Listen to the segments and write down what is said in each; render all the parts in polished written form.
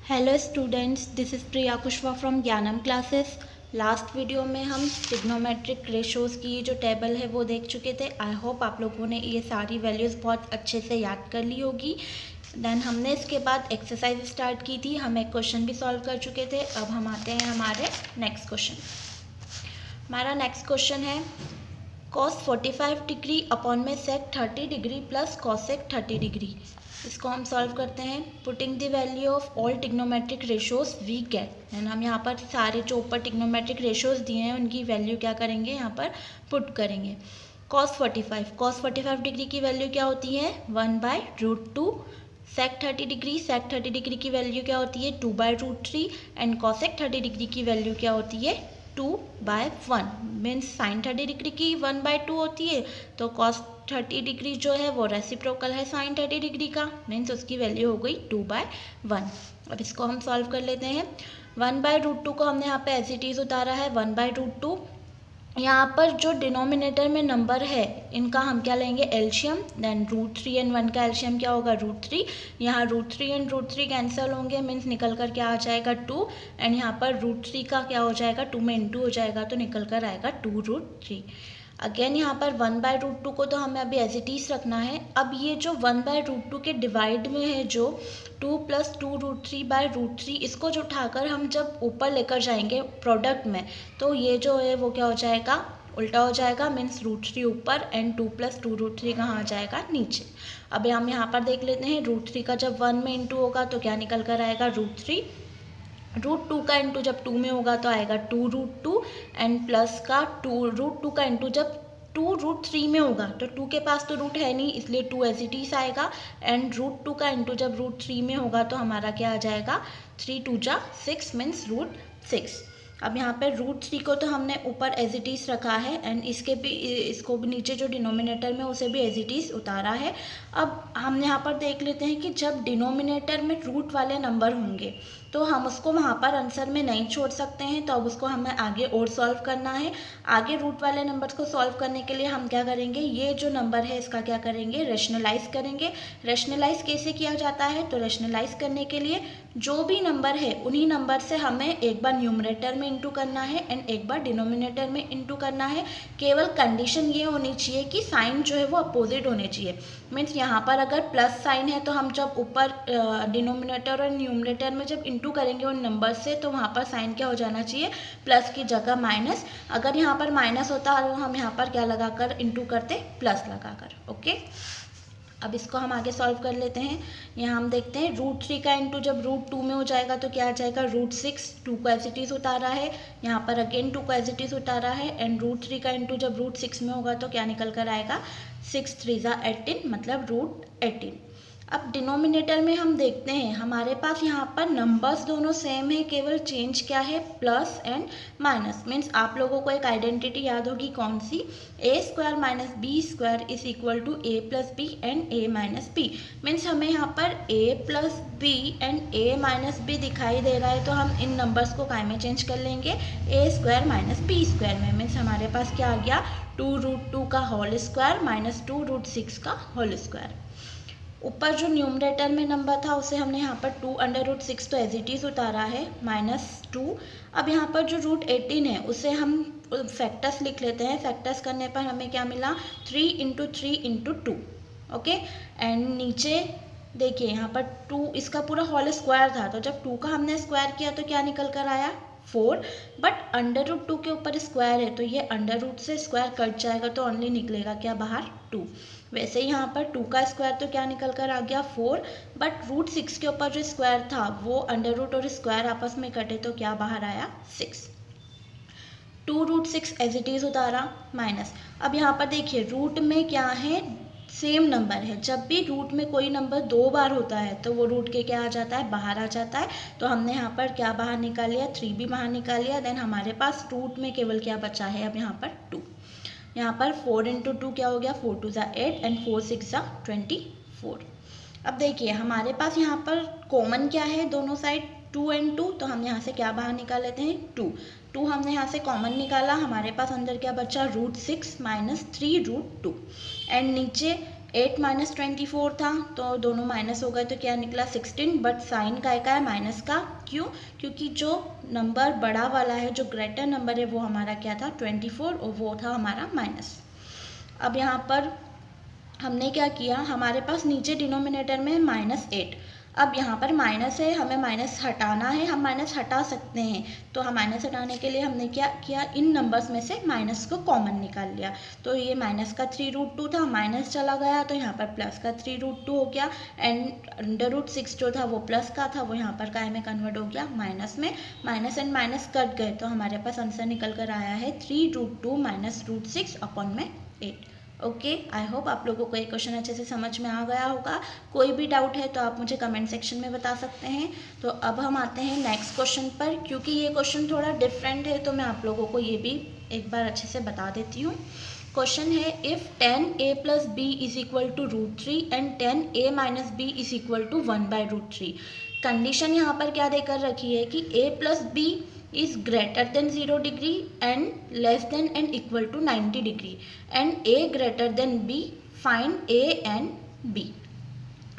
Hello students, this is Priya Kushwaha from Gyanam classes. Last video में हम trigonometric ratios की जो टेबल है वो देख चुके थे। आई होप आप लोगों ने ये सारी वैल्यूज़ बहुत अच्छे से याद कर ली होगी। देन हमने इसके बाद एक्सरसाइज स्टार्ट की थी, हम एक क्वेश्चन भी सॉल्व कर चुके थे। अब हम आते हैं हमारे नेक्स्ट क्वेश्चन। हमारा नेक्स्ट क्वेश्चन है cos 45 डिग्री अपॉन में sec 30 degree plus cosec 30 degree. इसको हम सॉल्व करते हैं। Putting the value of all trigonometric ratios we get. And हम यहाँ पर सारे जो ऊपर टिग्नोमेट्रिक रेशोज दिए हैं उनकी वैल्यू क्या करेंगे, यहाँ पर पुट करेंगे। cos 45 डिग्री की वैल्यू क्या होती है 1/√2। sec 30 डिग्री की वैल्यू क्या होती है 2/√3। एंड cosec 30 डिग्री की वैल्यू क्या होती है 2/1। मीन्स sin 30 डिग्री की 1/2 होती है, तो cos 30 डिग्री जो है वो रेसिप्रोकल है sin 30 डिग्री का, मीन्स उसकी वैल्यू हो गई 2/1। अब इसको हम सॉल्व कर लेते हैं। 1/√2 को हमने यहाँ पे एज इट इज़ उतारा है 1/√2। यहाँ पर जो डिनोमिनेटर में नंबर है इनका हम क्या लेंगे एलशियम। देन √3 एंड 1 का एलशियम क्या होगा √3। यहाँ √3 एंड √3 कैंसिल होंगे, मीन्स निकल कर क्या आ जाएगा 2। एंड यहाँ पर √3 का क्या हो जाएगा 2 में इंटू हो जाएगा तो निकल कर आएगा 2√3। अगेन यहाँ पर 1/√2 को तो हमें अभी एज इट इज़ रखना है। अब ये जो 1/√2 के डिवाइड में है जो 2 + 2√3/√3, इसको जो उठाकर हम जब ऊपर लेकर जाएंगे प्रोडक्ट में तो ये जो है वो क्या हो जाएगा उल्टा हो जाएगा। मीन्स √3 ऊपर एंड 2 + 2√3 कहाँ आ जाएगा नीचे। अब हम यहाँ पर देख लेते हैं √3 का जब 1 में इंटू होगा तो क्या निकल कर आएगा √3। √2 का इंटू जब 2 में होगा तो आएगा 2√2। एंड प्लस का √2 का इंटू जब 2√3 में होगा तो 2 के पास तो रूट है नहीं, इसलिए 2 एज इट इज आएगा। एंड √2 का इंटू जब √3 में होगा तो हमारा क्या आ जाएगा 3 × 2 = 6 मीन्स √6। अब यहाँ पे √3 को तो हमने ऊपर एज इट इज़ रखा है एंड इसको भी नीचे जो डिनोमिनेटर में उसे भी एज इट इज़ उतारा है। अब हम यहाँ पर देख लेते हैं कि जब डिनोमिनेटर में रूट वाले नंबर होंगे तो हम उसको वहाँ पर आंसर में नहीं छोड़ सकते हैं, तो अब उसको हमें आगे और सॉल्व करना है। आगे रूट वाले नंबर्स को सॉल्व करने के लिए हम क्या करेंगे, ये जो नंबर है इसका क्या करेंगे रेशनलाइज करेंगे। रेशनलाइज कैसे किया जाता है, तो रेशनलाइज करने के लिए जो भी नंबर है उन्हीं नंबर से हमें एक बार न्यूमरेटर में इंटू करना है एंड एक बार डिनोमिनेटर में इंटू करना है। केवल कंडीशन ये होनी चाहिए कि साइन जो है वो अपोजिट होने चाहिए। मीन्स यहाँ पर अगर प्लस साइन है तो हम जब ऊपर डिनोमिनेटर और न्यूमरेटर में जब इंटू करेंगे उन नंबर से तो वहाँ पर साइन क्या हो जाना चाहिए प्लस की जगह माइनस। अगर यहाँ पर माइनस होता तो हम यहाँ पर क्या लगाकर इंटू करते प्लस लगाकर। ओके, अब इसको हम आगे सॉल्व कर लेते हैं। यहाँ हम देखते हैं √3 का इंटू जब √2 में हो जाएगा तो क्या आ जाएगा √6। 2 को एज इट इज़ उतारा है, यहाँ पर अगेन 2 को एज इट इज़ उतारा है। एंड √3 का इंटू जब √6 में होगा तो क्या निकल कर आएगा 6 × 3 = 18 मतलब √18। अब डिनोमिनेटर में हम देखते हैं हमारे पास यहाँ पर नंबर्स दोनों सेम है, केवल चेंज क्या है प्लस एंड माइनस। मीन्स आप लोगों को एक आइडेंटिटी याद होगी कौन सी, a² - b² = a + b and a - b। Means हमें यहाँ पर a + b and a - b दिखाई दे रहा है तो हम इन नंबर्स को काय में चेंज कर लेंगे a² - b² में। मीन्स हमारे पास क्या आ गया 2√2 का होल स्क्वायर माइनस 2√6 का होल स्क्वायर। ऊपर जो न्यूमरेटर में नंबर था उसे हमने यहाँ पर 2√6 तो एज इट इज़ उतारा है -2। अब यहाँ पर जो √18 है उसे हम फैक्टर्स लिख लेते हैं। फैक्टर्स करने पर हमें क्या मिला 3 × 3 × 2। ओके, एंड नीचे देखिए यहाँ पर 2 इसका पूरा होल स्क्वायर था तो जब 2 का हमने स्क्वायर किया तो क्या निकल कर आया 4। बट √2 के ऊपर स्क्वायर है तो ये √√ से स्क्वायर कट जाएगा तो ओनली निकलेगा क्या बाहर 2। वैसे ही यहाँ पर 2 का स्क्वायर तो क्या निकल कर आ गया 4। बट √6 के ऊपर जो स्क्वायर था वो √√ और स्क्वायर आपस में कटे तो क्या बाहर आया 6। 2√6 एज इट इज़ उतारा माइनस। अब यहाँ पर देखिए रूट में क्या है सेम नंबर है। जब भी रूट में कोई नंबर 2 बार होता है तो वो रूट के क्या आ जाता है बाहर आ जाता है। तो हमने यहाँ पर क्या बाहर निकाल लिया 3 भी बाहर निकाल लिया। देन हमारे पास रूट में केवल क्या बचा है अब यहाँ पर 2। यहाँ पर 4 × 2 क्या हो गया 4 × 2 = 8 एंड 4 × 6 = 24। अब देखिए हमारे पास यहाँ पर कॉमन क्या है दोनों साइड 2 एंड 2, तो हम यहाँ से क्या बाहर निकाल लेते हैं 2 हमने यहाँ से कॉमन निकाला। हमारे पास अंदर क्या बचा √6 - 3√2 एंड नीचे 8 माइनस 24 था, तो दोनों माइनस हो गए तो क्या निकला 16, बट साइन का है माइनस का। क्यों? क्योंकि जो नंबर बड़ा वाला है, जो ग्रेटर नंबर है, वो हमारा क्या था 24, और वो था हमारा माइनस। अब यहाँ पर हमने क्या किया, हमारे पास नीचे डिनोमिनेटर में -8, अब यहाँ पर माइनस है, हमें माइनस हटाना है, हम माइनस हटा सकते हैं। तो हम माइनस हटाने के लिए हमने क्या किया, इन नंबर्स में से माइनस को कॉमन निकाल लिया। तो ये माइनस का 3√2 था, माइनस चला गया तो यहाँ पर प्लस का 3√2 हो गया, एंड √6 जो था वो प्लस का था, वो यहाँ पर काय में कन्वर्ट हो गया माइनस में। माइनस एंड माइनस कट गए तो हमारे पास आंसर निकल कर आया है 3√2 माइनस √6 अपॉन में 8। ओके, आई होप आप लोगों को ये क्वेश्चन अच्छे से समझ में आ गया होगा। कोई भी डाउट है तो आप मुझे कमेंट सेक्शन में बता सकते हैं। तो अब हम आते हैं नेक्स्ट क्वेश्चन पर। क्योंकि ये क्वेश्चन थोड़ा डिफरेंट है तो मैं आप लोगों को ये भी एक बार अच्छे से बता देती हूँ। क्वेश्चन है, if 10a + b is equal to √3 and 10a - b is equal to 1/√3। Condition यहाँ पर क्या देकर रखी है कि a + b is greater than 0 degree and less than and equal to 90 degree and a greater than b, find a and b।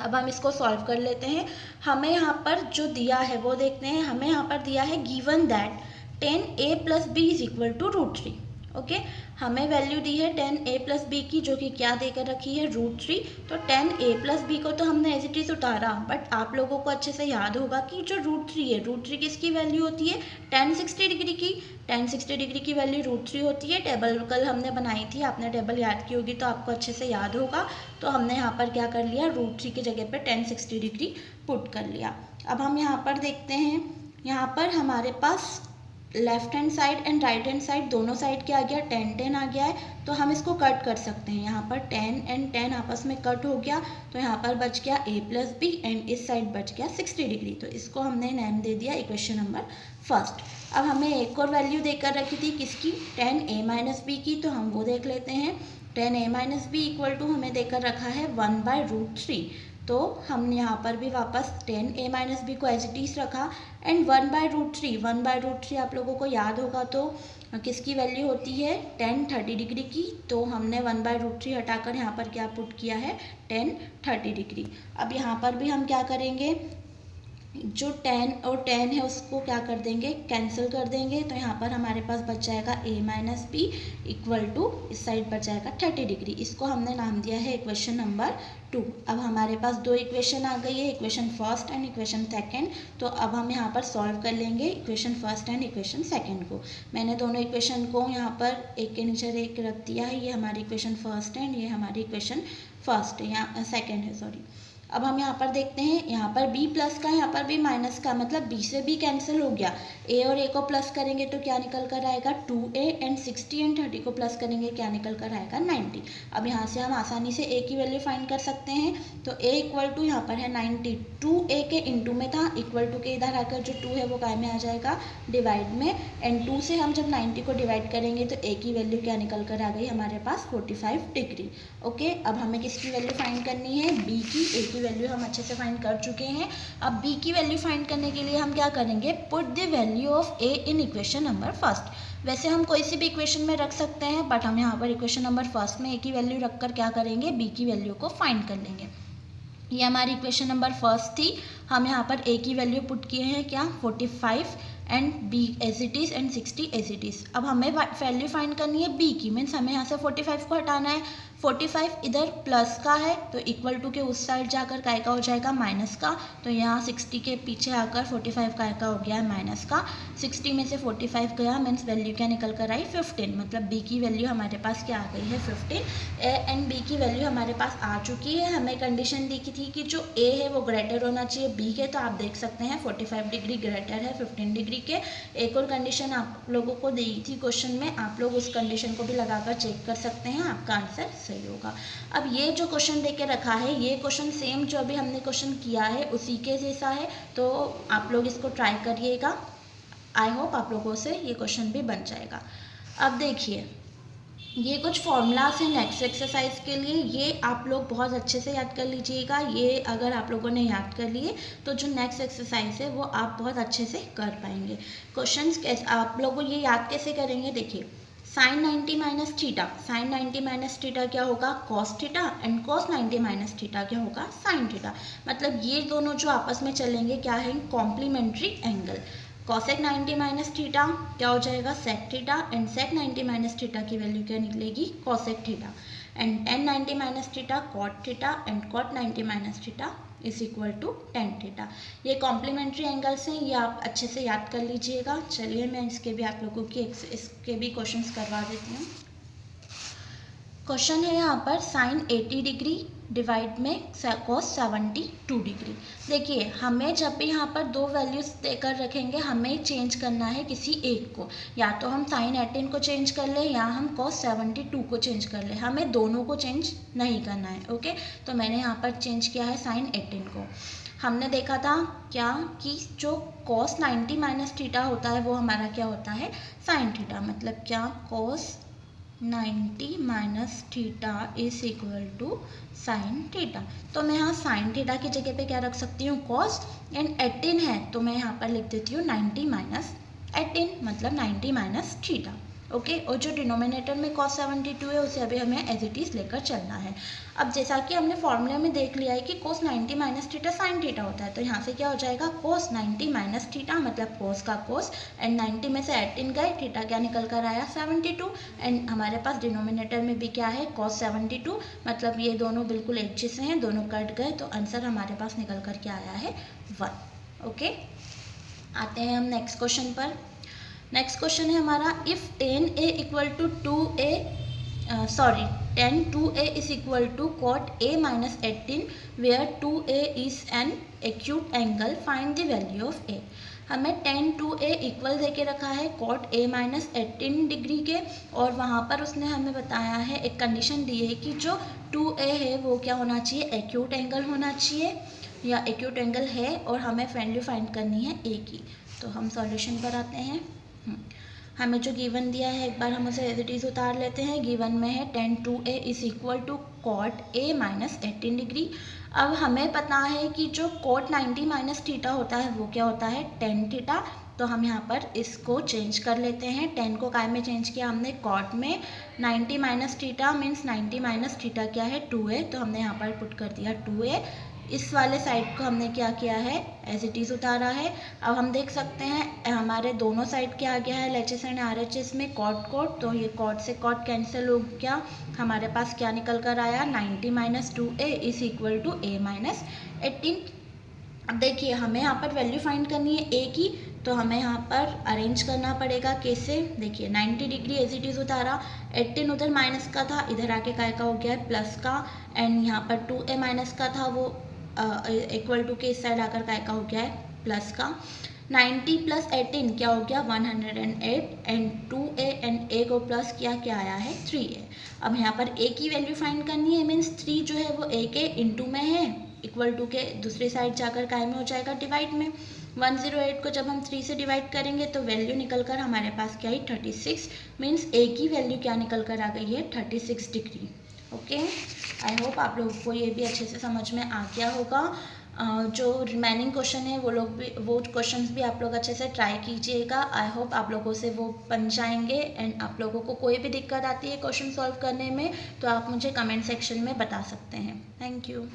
अब हम इसको सॉल्व कर लेते हैं। हमें यहाँ पर जो दिया है वो देखते हैं। हमें यहाँ पर दिया है given that 10a + b is equal to √3। Okay, हमें वैल्यू दी है 10a + b की, जो कि क्या देकर रखी है √3। तो 10a + b को तो हमने एज इट इज़ उतारा, बट आप लोगों को अच्छे से याद होगा कि जो √3 है, √3 किसकी वैल्यू होती है, tan 60 डिग्री की। tan 60 डिग्री की वैल्यू √3 होती है। टेबल कल हमने बनाई थी, आपने टेबल याद की होगी तो आपको अच्छे से याद होगा। तो हमने यहाँ पर क्या कर लिया, √3 की जगह पर tan 60 डिग्री पुट कर लिया। अब हम यहाँ पर देखते हैं, यहाँ पर हमारे पास left hand side and right hand side दोनों साइड क्या आ गया, 10 आ गया है। तो हम इसको कट कर सकते हैं। यहाँ पर 10 एंड 10 आपस में कट हो गया, तो यहाँ पर बच गया a + b एंड इस साइड बच गया 60 डिग्री। तो इसको हमने नेम दे दिया इक्वेशन नंबर फर्स्ट। अब हमें एक और वैल्यू देकर रखी थी किसकी, 10a - b की, तो हम वो देख लेते हैं। 10a - b इक्वल टू हमें देकर रखा है 1/√3। तो हमने यहाँ पर भी वापस 10a - b को एज इट इज़ रखा एंड 1/√3। 1/√3 आप लोगों को याद होगा तो किसकी वैल्यू होती है, tan 30 डिग्री की। तो हमने 1/√3 हटाकर यहाँ पर क्या पुट किया है, tan 30 डिग्री। अब यहाँ पर भी हम क्या करेंगे, जो tan और tan है उसको क्या कर देंगे, कैंसिल कर देंगे। तो यहाँ पर हमारे पास बच जाएगा a - b इक्वल टू इस साइड बच जाएगा 30 डिग्री। इसको हमने नाम दिया है इक्वेशन नंबर 2। अब हमारे पास दो इक्वेशन आ गई है, equation first and equation second. तो अब हम यहाँ पर सॉल्व कर लेंगे equation first and equation second को। मैंने दोनों इक्वेशन को यहाँ पर एक के नीचे एक रख दिया है। ये हमारी इक्वेशन फर्स्ट है, ये हमारी इक्वेशन फर्स्ट है, यहाँ सेकेंड है, सॉरी। अब हम यहाँ पर देखते हैं, यहाँ पर b प्लस का, यहाँ पर भी माइनस का, मतलब b से b कैंसिल हो गया। a और a को प्लस करेंगे तो क्या निकल कर आएगा 2a एंड 60 एंड 30 को प्लस करेंगे क्या निकल कर आएगा 90। अब यहाँ से हम आसानी से a की वैल्यू फाइंड कर सकते हैं। तो a इक्वल टू यहाँ पर है 90, 2a के इंटू में था, इक्वल टू के इधर आकर जो 2 है वो काय में आ जाएगा, डिवाइड में। एंड 2 से हम जब 90 को डिवाइड करेंगे तो a की वैल्यू क्या निकल कर आ गई हमारे पास 45 डिग्री। ओके, अब हमें किसकी वैल्यू फाइंड करनी है, b की। a की वैल्यू हम अच्छे से फाइंड कर चुके हैं। अब b की वैल्यू फाइंड करने के लिए हम क्या करेंगे, put the value of a in equation number first. वैसे हम कोई सी भी इक्वेशन में रख सकते हैं, बट हम यहाँ पर इक्वेशन नंबर फर्स्ट में a की वैल्यू रखकर क्या करेंगे, b की वैल्यू को फाइंड कर लेंगे। ये हमारी इक्वेशन नंबर फर्स्ट थी। हम यहाँ पर a की वैल्यू पुट किए हैं क्या, 45 and b as it is and 60 as it is. अब हमें वैल्यू फाइंड करनी है b की, मीन्स हमें यहाँ से 45 को हटाना है। 45 इधर प्लस का है तो इक्वल टू के उस साइड जाकर काय का हो जाएगा माइनस का। तो यहाँ 60 के पीछे आकर 45 काय का हो गया है माइनस का। 60 में से 45 गया, मीन्स वैल्यू क्या निकल कर आई 15। मतलब b की वैल्यू हमारे पास क्या आ गई है 15। a एंड b की वैल्यू हमारे पास आ चुकी है। हमें कंडीशन दी थी कि जो a है वो ग्रेटर होना चाहिए b के, तो आप देख सकते हैं 45 डिग्री ग्रेटर है 15 डिग्री के। एक और कंडीशन आप लोगों को दी थी क्वेश्चन में, आप लोग उस कंडीशन को भी लगाकर चेक कर सकते हैं, आपका आंसर सही होगा। अब ये जो क्वेश्चन देके रखा है, ये क्वेश्चन सेम जो अभी हमने क्वेश्चन किया है उसी के जैसा है, तो आप लोग इसको ट्राई करिएगा। आई होप आप लोगों से ये क्वेश्चन भी बन जाएगा। अब देखिए, ये कुछ फॉर्मूलाज हैं नेक्स्ट एक्सरसाइज के लिए, ये आप लोग बहुत अच्छे से याद कर लीजिएगा। ये अगर आप लोगों ने याद कर लिए तो जो नेक्स्ट एक्सरसाइज है वो आप बहुत अच्छे से कर पाएंगे। क्वेश्चंस कैसे आप लोगों ये याद कैसे करेंगे, देखिए sine 90 minus theta, sine 90 minus theta क्या होगा cos theta, and cos 90 minus theta क्या होगा साइन थीटा। मतलब ये दोनों जो आपस में चलेंगे क्या है, complementary angle. Cosec 90 minus theta क्या हो जाएगा sec theta, and sec 90 minus theta की वैल्यू क्या निकलेगी cosec theta, and tan 90 minus theta cot theta, and cot 90 minus theta is equal to tan theta. ये कॉम्प्लीमेंट्री एंगल्स हैं, ये आप अच्छे से याद कर लीजिएगा। चलिए मैं इसके भी आप लोगों की इसके भी क्वेश्चंस करवा देती हूँ। क्वेश्चन है यहाँ पर साइन 80 डिग्री डिवाइड में कॉस 72 डिग्री। देखिए हमें जब भी यहाँ पर दो वैल्यूज देकर रखेंगे हमें चेंज करना है किसी एक को, या तो हम साइन 18 को चेंज कर ले या हम कॉस 72 को चेंज कर ले, हमें दोनों को चेंज नहीं करना है। ओके, तो मैंने यहाँ पर चेंज किया है साइन 18 को। हमने देखा था क्या कि जो कॉस 90 माइनस थीटा होता है वो हमारा क्या होता है साइन थीटा, मतलब क्या cos 90 minus theta is equal to sine theta. तो मैं यहाँ साइन थीटा की जगह पे क्या रख सकती हूँ कॉस, एंड 18 है तो मैं यहाँ पर लिख देती हूँ 90 माइनस 18 मतलब 90 माइनस थीटा। ओके, और जो डिनोमिनेटर में cos 72 है उसे अभी हमें एज इट इज़ लेकर चलना है। अब जैसा कि हमने फॉर्मूले में देख लिया है कि cos 90 minus theta sine theta होता है, तो यहाँ से क्या हो जाएगा cos 90 माइनस थीटा मतलब cos का cos, एंड 90 में से 18 गए, थीटा क्या निकल कर आया 72, एंड हमारे पास डिनोमिनेटर में भी क्या है cos 72, मतलब ये दोनों बिल्कुल एक जैसे हैं, दोनों कट गए, तो आंसर हमारे पास निकल कर के आया है 1। ओके, आते हैं हम नेक्स्ट क्वेश्चन पर। नेक्स्ट क्वेश्चन है हमारा if 10a equal to 2a tan 2a is equal to cot a minus 18 where 2a is an acute angle find the value of a। हमें tan 2a इक्वल दे के रखा है cot a minus 18 degree के, और वहाँ पर उसने हमें बताया है, एक कंडीशन दी है कि जो 2a है वो क्या होना चाहिए एक्यूट एंगल होना चाहिए, या एक्यूट एंगल है, और हमें वैल्यू फाइंड करनी है a की। तो हम सॉल्यूशन पर आते हैं। हमें जो गिवन दिया है एक बार हम उसे एज इट इज़ उतार लेते हैं। गिवन में है tan 2a is equal to cot a minus 18 degree. अब हमें पता है कि जो cot 90 माइनस थीटा होता है वो क्या होता है tan थीटा, तो हम यहाँ पर इसको चेंज कर लेते हैं। tan को काय में चेंज किया हमने cot में, 90 minus theta means 90 minus theta क्या है 2a, तो हमने यहाँ पर पुट कर दिया 2a। इस वाले साइड को हमने क्या किया है एज इट इज़ उतारा है। अब हम देख सकते हैं हमारे दोनों साइड क्या आ गया है LHS एंड RHS में कॉट, तो ये कॉट से कॉट कैंसिल हो गया, हमारे पास क्या निकल कर आया 90 minus 2a is equal to a minus 18। अब देखिए हमें यहाँ पर वैल्यू फाइंड करनी है a की, तो हमें यहाँ पर अरेंज करना पड़ेगा। कैसे, देखिए 90 डिग्री एज इट इज़ उतारा, 18 उधर माइनस का था, इधर आके काय का हो गया है प्लस का, एंड यहाँ पर 2a माइनस का था वो इक्वल टू के इस साइड आकर काय का हो गया है प्लस का। 90 प्लस 18 क्या हो गया 108, एंड 2a एंड a को प्लस किया क्या आया है 3a। अब यहाँ पर a की वैल्यू फाइंड करनी है, मीन्स 3 जो है वो a के इंटू में है, इक्वल टू के दूसरी साइड जाकर काय में हो जाएगा डिवाइड में। 108 को जब हम 3 से डिवाइड करेंगे तो वैल्यू निकल कर हमारे पास क्या है 36, मीन्स a की वैल्यू क्या निकल कर आ गई है 36 डिग्री। ओके, आई होप आप लोगों को ये भी अच्छे से समझ में आ गया होगा। जो रिमेनिंग क्वेश्चन है वो क्वेश्चंस भी आप लोग अच्छे से ट्राई कीजिएगा। आई होप आप लोगों से वो बन जाएंगे, एंड आप लोगों को कोई भी दिक्कत आती है क्वेश्चन सॉल्व करने में तो आप मुझे कमेंट सेक्शन में बता सकते हैं। Thank you.